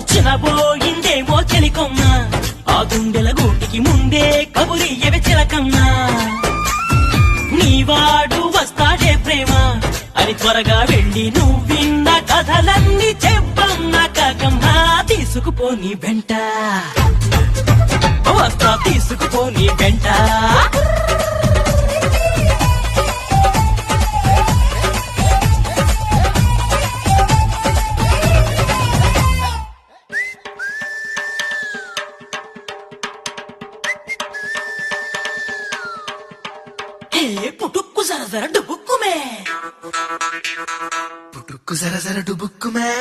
చినబోయిందేమో చెలికొమ్మ ఆ గుండెల గూటికి ముందే కబురియవే చిలకమ్మ నీవాడు వస్తాడే ప్రేమ అని త్వరగా వెళ్ళి నువ్విన్న కథలన్నీ చెప్పమ్మ కాకమ్మ తీసుకుపోని వెంట వస్తా తీసుకుపోని వెంట पुटुक्कु जरा जरा डुबुक्कु में पुटुक्कु जरा जरा डुबुक्कु में